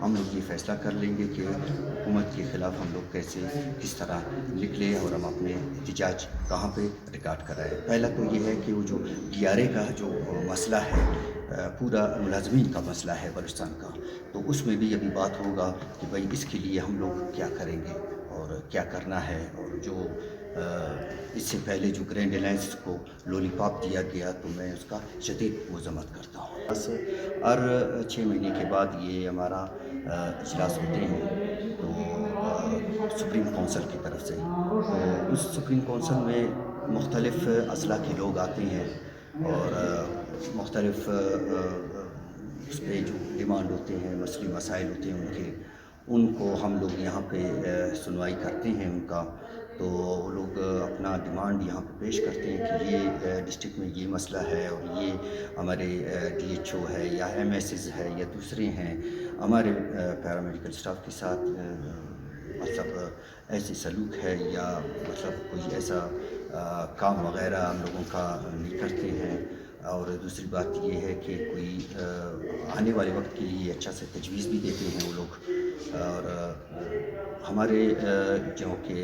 ہم لوگ یہ فیصلہ کر لیں گے کہ حکومت کے خلاف ہم لوگ کیسے کس طرح نکلے اور ہم اپنے احتجاج کہاں پہ ریکارڈ کرائیں۔ پہلا تو یہ ہے کہ وہ جو DRA کا جو مسئلہ ہے، پورا ملازمین کا مسئلہ ہے بلوچستان کا، تو اس میں بھی ابھی بات ہوگا کہ بھائی اس کے لیے ہم لوگ کیا کریں گے اور کیا کرنا ہے، اور جو اس سے پہلے جو گرینڈ الائنس کو لولی پاپ دیا گیا تو میں اس کا شدید مذمت کرتا ہوں۔ بس ہر 6 مہینے کے بعد یہ ہمارا اجلاس ہوتے ہیں، تو سپریم کونسل کی طرف سے، تو اس سپریم کونسل میں مختلف اضلاع کے لوگ آتے ہیں اور مختلف اس پہ جو ڈیمانڈ ہوتے ہیں، مسئلے مسائل ہوتے ہیں ان کو ہم لوگ یہاں پہ سنوائی کرتے ہیں ان کا، تو وہ لوگ اپنا ڈیمانڈ یہاں پہ پیش کرتے ہیں کہ یہ ڈسٹرکٹ میں یہ مسئلہ ہے اور یہ ہمارے DHO ہے یا MSs ہے یا دوسرے ہیں، ہمارے پیرامیڈیکل اسٹاف کے ساتھ مطلب ایسی سلوک ہے یا مطلب کوئی ایسا کام وغیرہ ہم لوگوں کا نہیں کرتے ہیں، اور دوسری بات یہ ہے کہ کوئی آنے والے وقت کے لیے اچھا سے تجویز بھی دیتے ہیں وہ لوگ، اور ہمارے جو کہ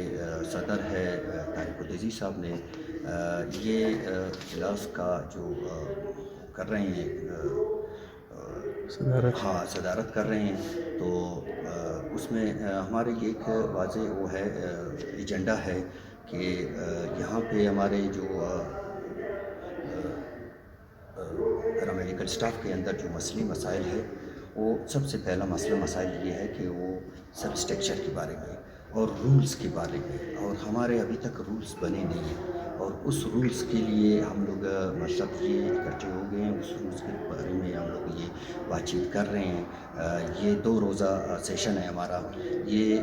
صدر ہے طارق العزیز صاحب نے یہ اجلاس کا جو کر رہے ہیں صدارت کر رہے ہیں، تو اس میں ہمارے ایک واضح وہ ہے ایجنڈا ہے کہ یہاں پہ ہمارے جو پیرامیڈیکل اسٹاف کے اندر جو مسئلے مسائل ہے، وہ سب سے پہلا مسئلہ مسائل یہ ہے کہ وہ سب اسٹرکچر کے بارے میں اور رولز کے بارے میں، اور ہمارے ابھی تک رولز بنے نہیں ہیں، اور اس رولز کے لیے ہم لوگ مطلب یہ اکٹھے ہو گئے ہیں، اس رولز کے بارے میں ہم لوگ یہ بات چیت کر رہے ہیں۔ یہ 2 روزہ سیشن ہے ہمارا، یہ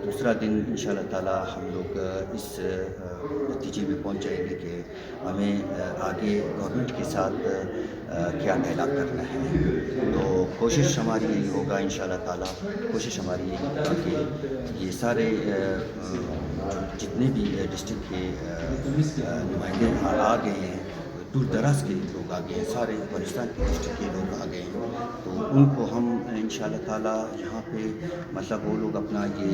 دوسرا دن انشاءاللہ تعالی ہم لوگ اس نتیجے میں پہنچ جائیں گے کہ ہمیں آگے گورنمنٹ کے ساتھ کیا ڈائلاگ کرنا ہے، تو کوشش ہماری یہی ہوگا انشاءاللہ تعالی، کوشش ہماری یہی ہوگا کہ یہ سارے جتنے بھی ڈسٹرکٹ کے نمائندے آ گئے ہیں، دور دراز کے لوگ آ گئے ہیں، سارے بلوچستان کے ڈسٹرکٹ کے لوگ آ گئے ہیں، تو ان کو ہم انشاءاللہ تعالی یہاں پہ مطلب وہ لوگ اپنا یہ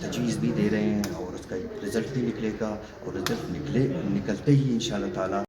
تجویز بھی دے رہے ہیں، اور اس کا ایک رزلٹ بھی نکلے گا، اور رزلٹ نکلتے ہی انشاءاللہ تعالی